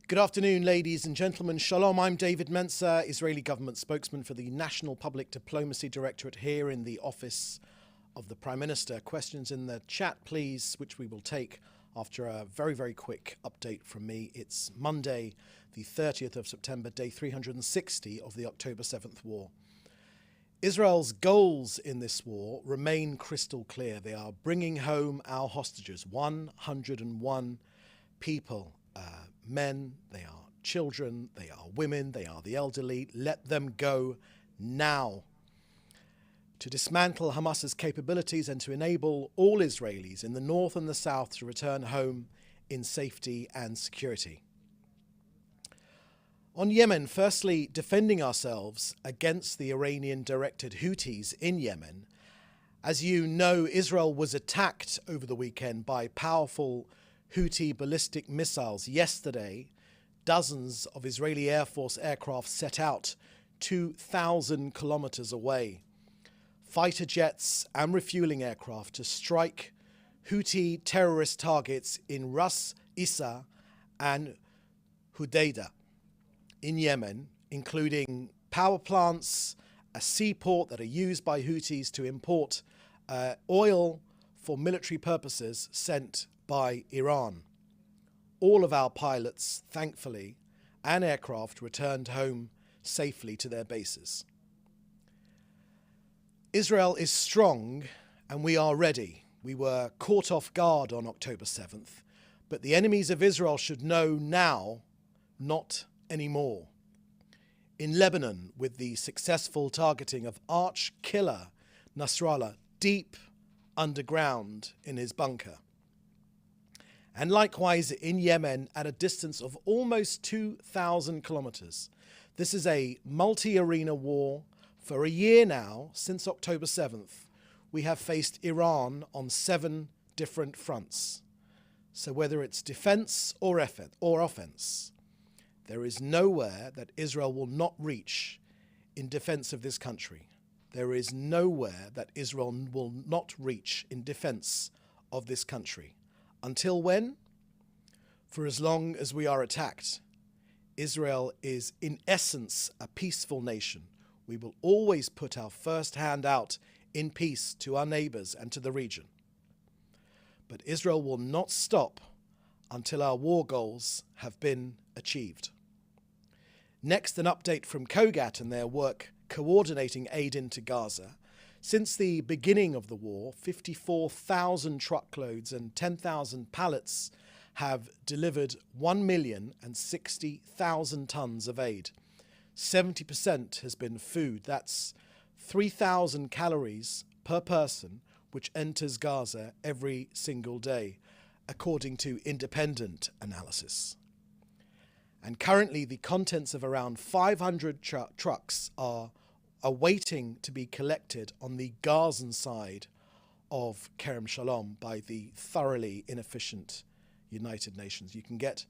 Good afternoon, ladies and gentlemen. Shalom, I'm David Mencer, Israeli government spokesman for the National Public Diplomacy Directorate here in the office of the Prime Minister. Questions in the chat, please, which we will take after a very, very quick update from me. It's Monday, the 30th of September, day 360 of the October 7th war. Israel's goals in this war remain crystal clear. They are bringing home our hostages, 101 people. Men, they are children, they are women, they are the elderly. Let them go now. To dismantle Hamas's capabilities and to enable all Israelis in the north and the south to return home in safety and security. On Yemen, firstly, defending ourselves against the Iranian-directed Houthis in Yemen. As you know, Israel was attacked over the weekend by powerful Houthi ballistic missiles. Yesterday, dozens of Israeli Air Force aircraft set out 2,000 kilometers away. Fighter jets and refueling aircraft to strike Houthi terrorist targets in Ras Isa and Hudaydah in Yemen, including power plants, a seaport that are used by Houthis to import oil for military purposes sent by Iran. All of our pilots, thankfully, and aircraft returned home safely to their bases. Israel is strong and we are ready. We were caught off guard on October 7th, but the enemies of Israel should know now, not anymore. In Lebanon, with the successful targeting of arch killer Nasrallah deep underground in his bunker. And likewise in Yemen at a distance of almost 2,000 kilometers. This is a multi-arena war. For a year now, since October 7th, we have faced Iran on 7 different fronts. So whether it's defense or offense, there is nowhere that Israel will not reach in defense of this country. There is nowhere that Israel will not reach in defense of this country. Until when? For as long as we are attacked. Israel is in essence a peaceful nation. We will always put our first hand out in peace to our neighbors and to the region. But Israel will not stop until our war goals have been achieved. Next, an update from COGAT and their work coordinating aid into Gaza. Since the beginning of the war, 54,000 truckloads and 10,000 pallets have delivered 1,060,000 tons of aid. 70% has been food. That's 3,000 calories per person, which enters Gaza every single day, according to independent analysis. And currently, the contents of around 500 trucks are awaiting to be collected on the Gazan side of Kerem Shalom by the thoroughly inefficient United Nations. You can get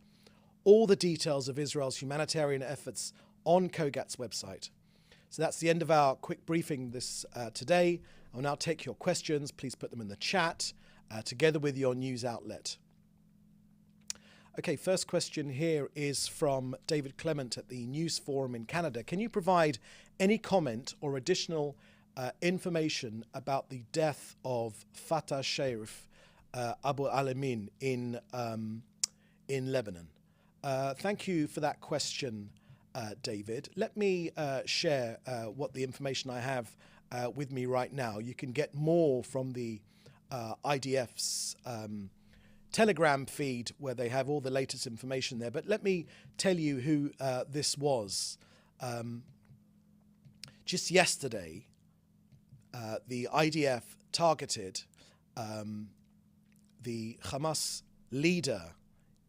all the details of Israel's humanitarian efforts on COGAT's website. So that's the end of our quick briefing this today. I'll now take your questions. Please put them in the chat together with your news outlet. Okay, first question here is from David Clement at the News Forum in Canada. Can you provide any comment or additional information about the death of Fatah Sharif Abu Alamin in Lebanon? Thank you for that question, David. Let me share what the information I have with me right now. You can get more from the IDF's Telegram feed where they have all the latest information there. But let me tell you who this was. Just yesterday, the IDF targeted the Hamas leader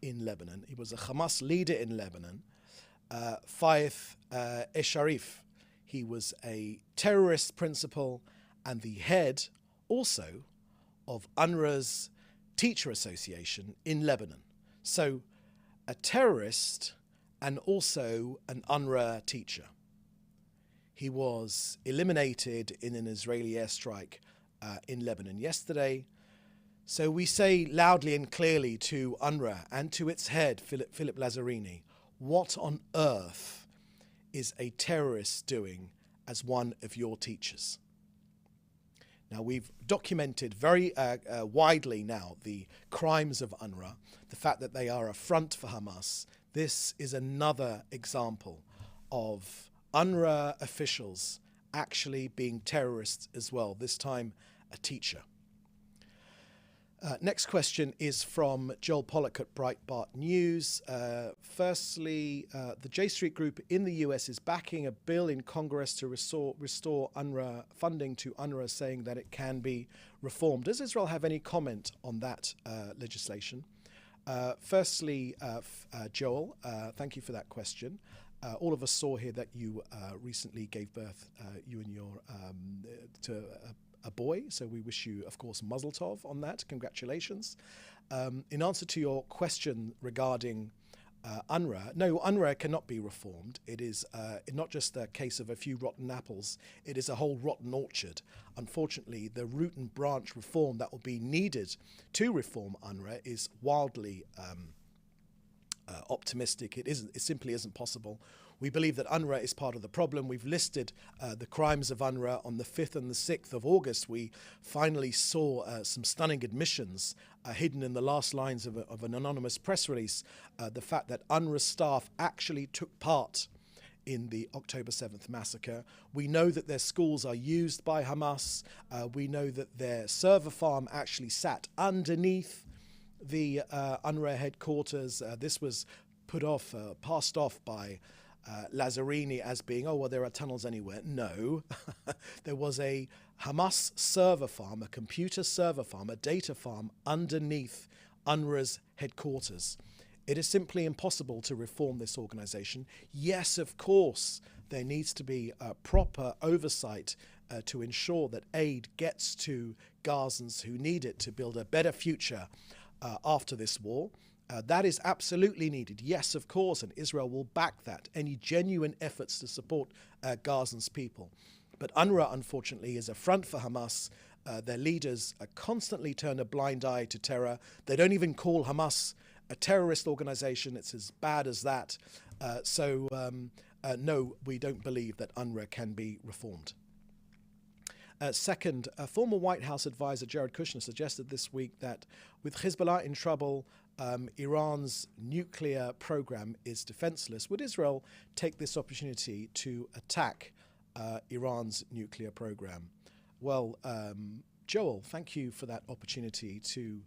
in Lebanon. He was a Hamas leader in Lebanon, Fatah Sharif. He was a terrorist principal and the head also of UNRWA's Teacher Association in Lebanon. So a terrorist and also an UNRWA teacher. He was eliminated in an Israeli airstrike in Lebanon yesterday. So we say loudly and clearly to UNRWA and to its head, Philip Lazzarini, what on earth is a terrorist doing as one of your teachers? Now, we've documented very widely now the crimes of UNRWA, the fact that they are a front for Hamas. This is another example of UNRWA officials actually being terrorists as well, this time a teacher. Next question is from Joel Pollack at Breitbart News. Firstly, the J Street Group in the US is backing a bill in Congress to restore UNRWA funding to UNRWA, saying that it can be reformed. Does Israel have any comment on that legislation? Firstly, Joel, thank you for that question. All of us saw here that you recently gave birth, you and your to a boy, so we wish you, of course, Mazel Tov on that. Congratulations. In answer to your question regarding UNRWA, no, UNRWA cannot be reformed. It is not just a case of a few rotten apples. It is a whole rotten orchard. Unfortunately, the root and branch reform that will be needed to reform UNRWA is wildly optimistic. It simply isn't possible. We believe that UNRWA is part of the problem. We've listed the crimes of UNRWA on the 5th and the 6th of August. We finally saw some stunning admissions hidden in the last lines of an anonymous press release. The fact that UNRWA staff actually took part in the October 7th massacre. We know that their schools are used by Hamas. We know that their server farm actually sat underneath the UNRWA headquarters. This was passed off by Lazzarini as being, oh, well, there are tunnels anywhere. No, there was a Hamas server farm, a computer server farm, a data farm underneath UNRWA's headquarters. It is simply impossible to reform this organization. Yes, of course, there needs to be a proper oversight to ensure that aid gets to Gazans who need it to build a better future after this war. That is absolutely needed. Yes, of course, and Israel will back that. Any genuine efforts to support Gazans people. But UNRWA, unfortunately, is a front for Hamas. Their leaders constantly turn a blind eye to terror. They don't even call Hamas a terrorist organization. It's as bad as that. No, we don't believe that UNRWA can be reformed. Second, former White House advisor Jared Kushner suggested this week that with Hezbollah in trouble, Iran's nuclear program is defenseless. Would Israel take this opportunity to attack Iran's nuclear program? Well, Joel, thank you for that opportunity to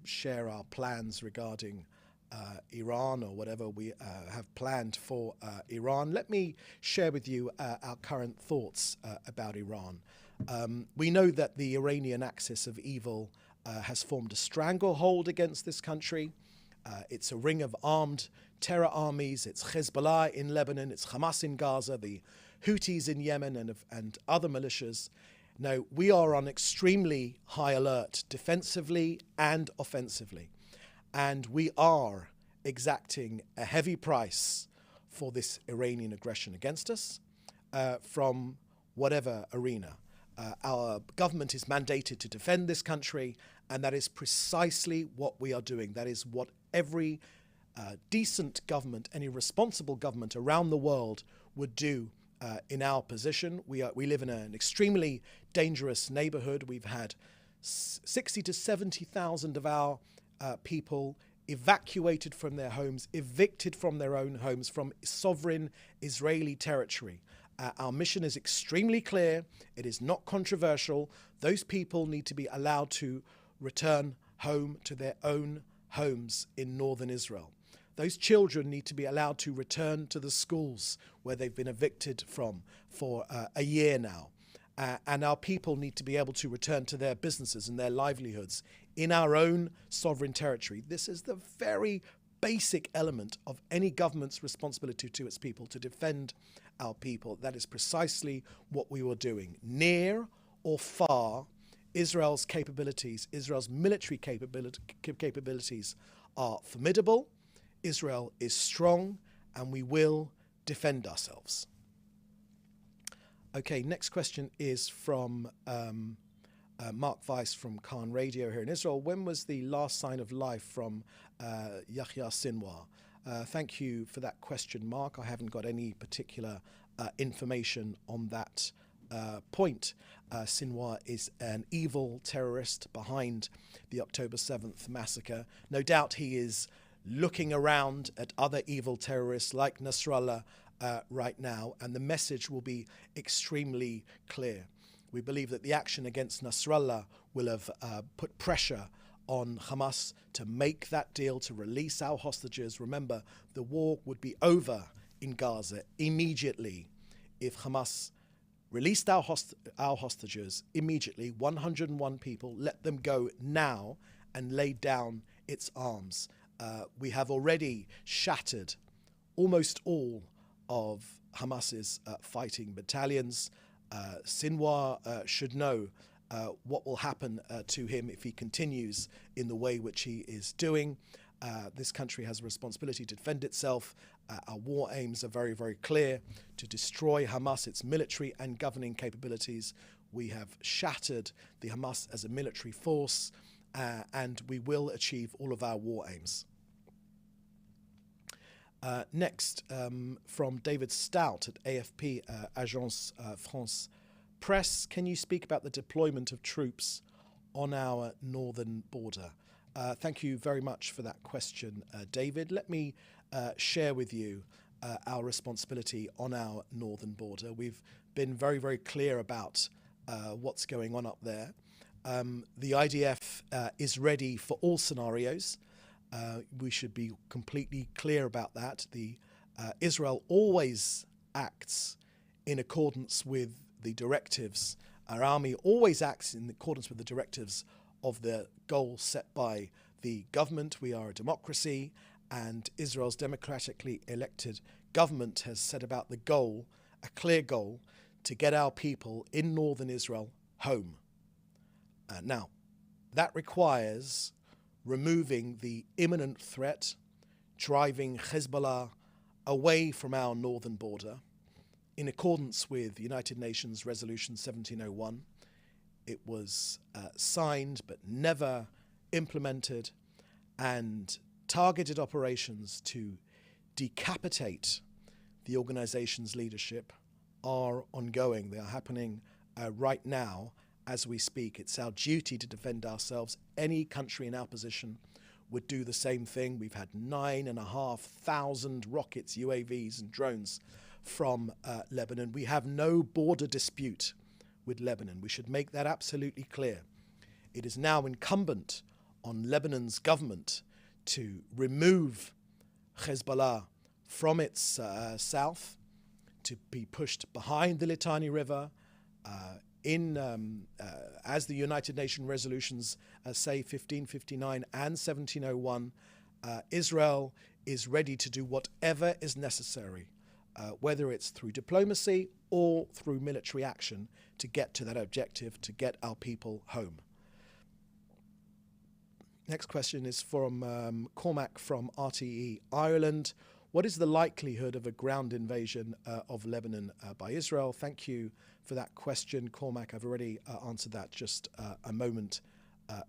share our plans regarding Iran or whatever we have planned for Iran. Let me share with you our current thoughts about Iran. We know that the Iranian axis of evil has formed a stranglehold against this country. It's a ring of armed terror armies. It's Hezbollah in Lebanon, it's Hamas in Gaza, the Houthis in Yemen, and other militias. Now, we are on extremely high alert defensively and offensively. And we are exacting a heavy price for this Iranian aggression against us from whatever arena. Our government is mandated to defend this country, and that is precisely what we are doing. That is what every decent government, any responsible government around the world would do in our position. We live in an extremely dangerous neighborhood. We've had 60 to 70,000 of our people evacuated from their homes, evicted from their own homes, from sovereign Israeli territory. Our mission is extremely clear. It is not controversial. Those people need to be allowed to return home to their own homes in northern Israel. Those children need to be allowed to return to the schools where they've been evicted from for a year now. And our people need to be able to return to their businesses and their livelihoods in our own sovereign territory. This is the very basic element of any government's responsibility to its people, to defend our people. That is precisely what we were doing. Near or far, Israel's capabilities, Israel's military capabilities are formidable. Israel is strong, and we will defend ourselves. Okay, next question is from Mark Weiss from Khan Radio here in Israel. When was the last sign of life from Yahya Sinwar? Thank you for that question, Mark. I haven't got any particular information on that point. Sinwar is an evil terrorist behind the October 7th massacre. No doubt he is looking around at other evil terrorists like Nasrallah right now, and the message will be extremely clear. We believe that the action against Nasrallah will have put pressure on Hamas to make that deal to release our hostages. Remember, the war would be over in Gaza immediately if Hamas released our hostages immediately, 101 people, let them go now and laid down its arms. We have already shattered almost all of Hamas's fighting battalions. Sinwar should know what will happen to him if he continues in the way which he is doing. This country has a responsibility to defend itself. Our war aims are very, very clear: to destroy Hamas, its military and governing capabilities. We have shattered the Hamas as a military force, and we will achieve all of our war aims. Next, from David Stout at AFP, Agence France Presse, can you speak about the deployment of troops on our northern border? Thank you very much for that question, David. Let me share with you our responsibility on our northern border. We've been very, very clear about what's going on up there. The IDF is ready for all scenarios. We should be completely clear about that. Israel always acts in accordance with the directives. Our army always acts in accordance with the directives of the goal set by the government. We are a democracy, and Israel's democratically elected government has set about the goal, a clear goal, to get our people in northern Israel home. Now, that requires removing the imminent threat, driving Hezbollah away from our northern border in accordance with United Nations Resolution 1701. It was signed but never implemented, and targeted operations to decapitate the organization's leadership are ongoing. They are happening right now as we speak. It's our duty to defend ourselves. Any country in our position would do the same thing. We've had 9,500 rockets, UAVs and drones from Lebanon. We have no border dispute with Lebanon. We should make that absolutely clear. It is now incumbent on Lebanon's government to remove Hezbollah from its south, to be pushed behind the Litani River, as the United Nations resolutions say, 1559 and 1701. Israel is ready to do whatever is necessary, whether it's through diplomacy or through military action, to get to that objective, to get our people home. Next question is from Cormac from RTE Ireland. What is the likelihood of a ground invasion of Lebanon by Israel? Thank you for that question, Cormac. I've already answered that just a moment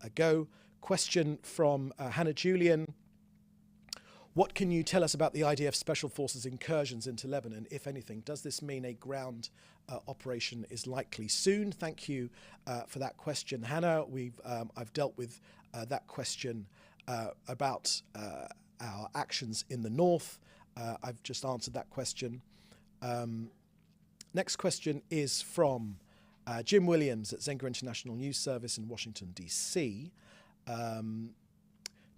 ago. Question from Hannah Julian. What can you tell us about the IDF Special Forces incursions into Lebanon, if anything? Does this mean a ground operation is likely soon? Thank you for that question, Hannah. I've dealt with that question about our actions in the north. I've just answered that question. Next question is from Jim Williams at Zenga International News Service in Washington, D.C.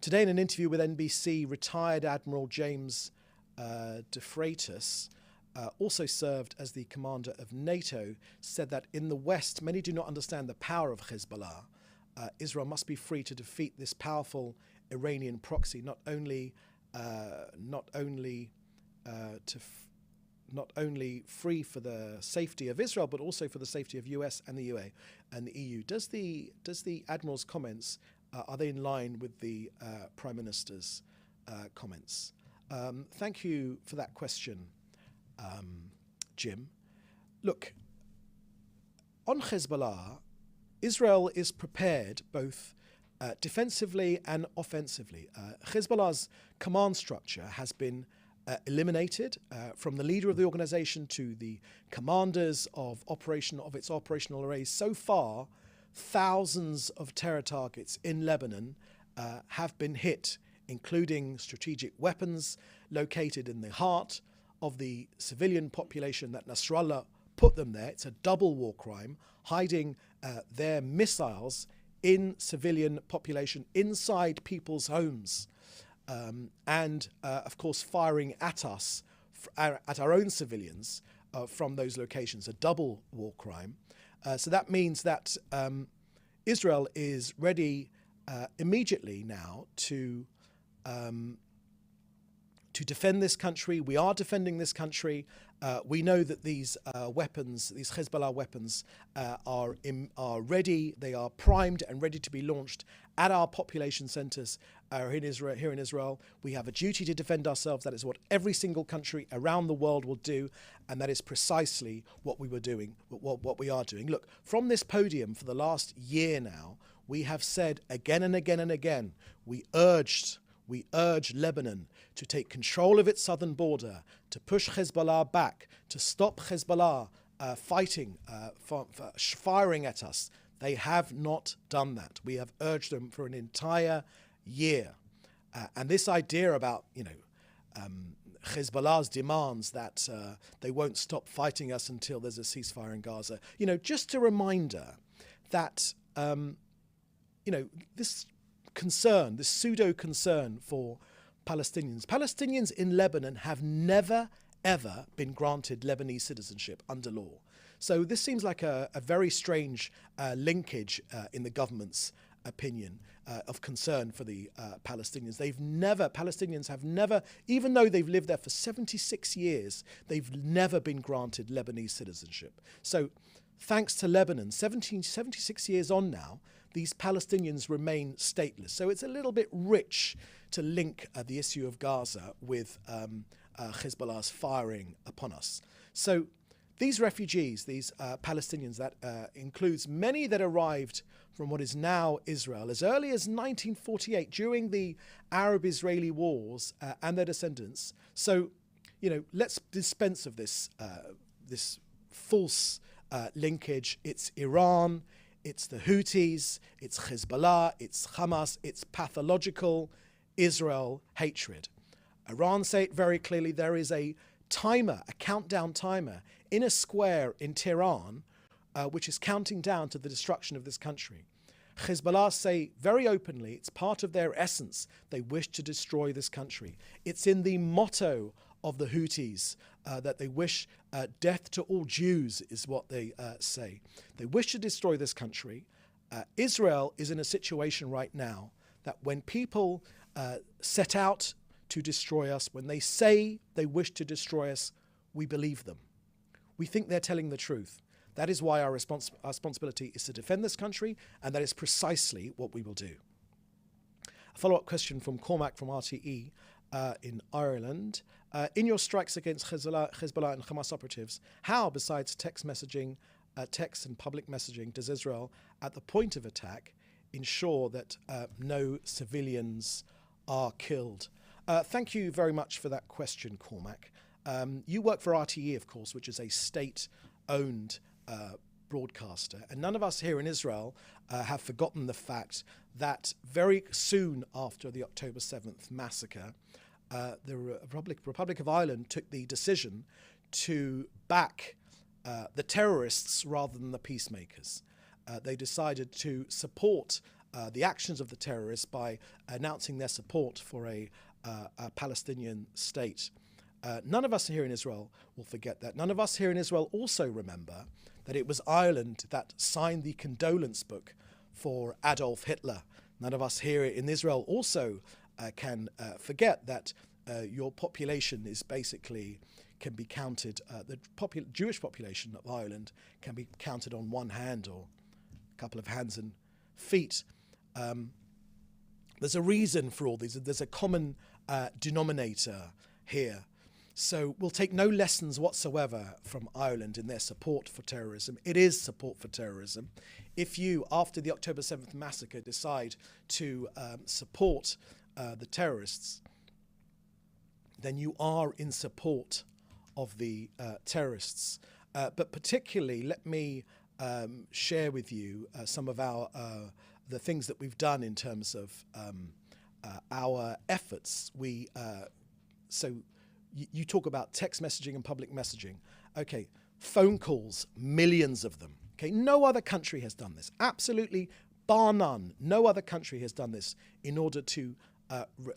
Today in an interview with NBC, retired Admiral James de Freitas, also served as the commander of NATO, said that in the West, many do not understand the power of Hezbollah. Israel must be free to defeat this powerful Iranian proxy, not only free for the safety of Israel, but also for the safety of US and the UA and the EU. Does the Admiral's comments, are they in line with the Prime Minister's comments? Thank you for that question, Jim. Look, on Hezbollah, Israel is prepared both defensively and offensively. Hezbollah's command structure has been eliminated, from the leader of the organization to the commanders of its operational arrays. So far, thousands of terror targets in Lebanon have been hit, including strategic weapons located in the heart of the civilian population that Nasrallah put them there. It's a double war crime, hiding their missiles in civilian population inside people's homes, and of course firing at us, at our own civilians from those locations, a double war crime. So that means that Israel is ready immediately now to defend this country. We are defending this country. We know that these weapons, these Hezbollah weapons, are ready. They are primed and ready to be launched at our population centres here in Israel. We have a duty to defend ourselves. That is what every single country around the world will do, and that is precisely what we were doing, what we are doing. Look, from this podium for the last year now, we have said again and again and again, we urge Lebanon to take control of its southern border, to push Hezbollah back, to stop Hezbollah firing at us. They have not done that. We have urged them for an entire year. And this idea about, Hezbollah's demands that they won't stop fighting us until there's a ceasefire in Gaza, just a reminder that, this concern, this pseudo-concern for Palestinians. Palestinians in Lebanon have never, ever been granted Lebanese citizenship under law. So this seems like a very strange linkage in the government's opinion of concern for the Palestinians. Palestinians have never, even though they've lived there for 76 years, they've never been granted Lebanese citizenship. So thanks to Lebanon, 76 years on now, these Palestinians remain stateless. So it's a little bit rich to link the issue of Gaza with Hezbollah's firing upon us. So these refugees, these Palestinians, that includes many that arrived from what is now Israel as early as 1948 during the Arab-Israeli wars and their descendants. So, let's dispense of this false linkage. It's Iran, it's the Houthis, it's Hezbollah, it's Hamas, it's pathological Israel hatred. Iran say it very clearly. There is a timer, a countdown timer, in a square in Tehran, which is counting down to the destruction of this country. Hezbollah say very openly, it's part of their essence, they wish to destroy this country. It's in the motto of the Houthis that they wish death to all Jews, is what they say. They wish to destroy this country. Israel is in a situation right now that when people set out to destroy us, when they say they wish to destroy us, we believe them. We think they're telling the truth. That is why our responsibility is to defend this country, and that is precisely what we will do. A follow-up question from Cormac from RTE in Ireland. In your strikes against Hezbollah and Hamas operatives, how, besides text and public messaging, does Israel, at the point of attack, ensure that no civilians are killed? Thank you very much for that question, Cormac. You work for RTE, of course, which is a state-owned broadcaster. And none of us here in Israel have forgotten the fact that very soon after the October 7th massacre, the Republic of Ireland took the decision to back the terrorists rather than the peacemakers. They decided to support the actions of the terrorists by announcing their support for a Palestinian state. None of us here in Israel will forget that. None of us here in Israel also remember that it was Ireland that signed the condolence book for Adolf Hitler. None of us here in Israel also can forget that your population is can be counted, the Jewish population of Ireland can be counted on one hand or a couple of hands and feet. There's a reason for all these. There's a common denominator here. So we'll take no lessons whatsoever from Ireland in their support for terrorism. It is support for terrorism. If you, after the October 7th massacre, decide to support the terrorists, then you are in support of the terrorists. But particularly, let me share with you some of the things that we've done in terms of our efforts. You talk about text messaging and public messaging. Okay, phone calls, millions of them. Okay, no other country has done this. Absolutely, bar none, no other country has done this in order to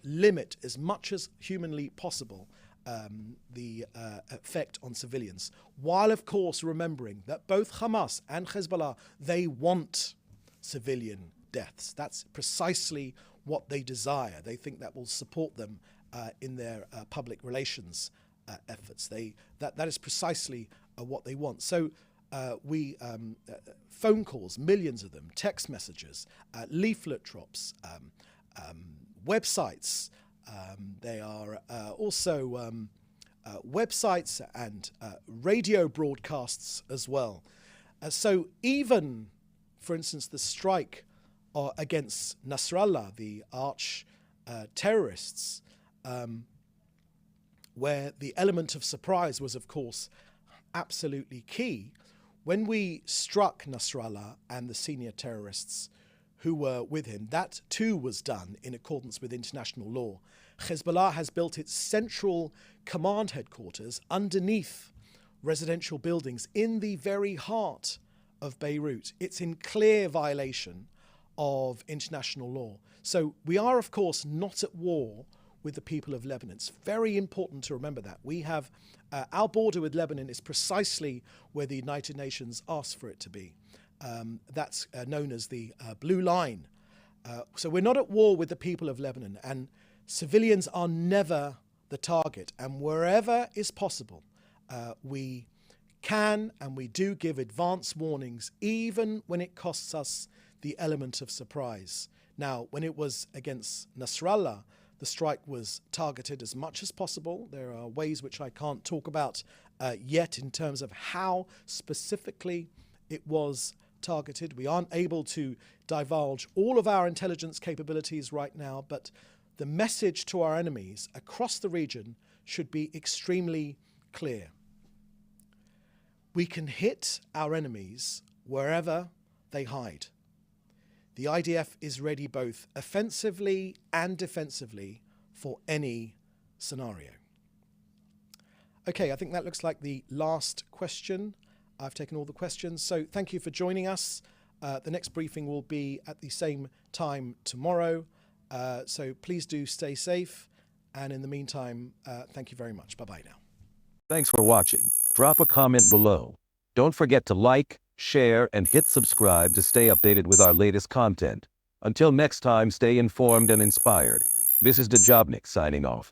limit as much as humanly possible the effect on civilians. While, of course, remembering that both Hamas and Hezbollah, they want civilian deaths. That's precisely what they desire. They think that will support them in their public relations efforts. That is precisely what they want. So phone calls, millions of them, text messages, leaflet drops, websites. They are also websites and radio broadcasts as well. So even, for instance, the strike against Nasrallah, the arch terrorists, where the element of surprise was, of course, absolutely key. When we struck Nasrallah and the senior terrorists who were with him, that too was done in accordance with international law. Hezbollah has built its central command headquarters underneath residential buildings in the very heart of Beirut. It's in clear violation of international law. So we are, of course, not at war with the people of Lebanon. It's very important to remember that. We have our border with Lebanon is precisely where the United Nations asked for it to be. That's known as the Blue Line. So we're not at war with the people of Lebanon, and civilians are never the target. And wherever is possible, we can and we do give advance warnings, even when it costs us the element of surprise. Now, when it was against Nasrallah, the strike was targeted as much as possible. There are ways which I can't talk about yet in terms of how specifically it was targeted. We aren't able to divulge all of our intelligence capabilities right now, but the message to our enemies across the region should be extremely clear. We can hit our enemies wherever they hide. The IDF is ready both offensively and defensively for any scenario. Okay, I think that looks like the last question. I've taken all the questions, so thank you for joining us. The next briefing will be at the same time tomorrow, so please do stay safe, and in the meantime, thank you very much. Bye-bye now. Thanks for watching. Drop a comment below. Don't forget to like, share, and hit subscribe to stay updated with our latest content. Until next time, stay informed and inspired. This is Djobnik signing off.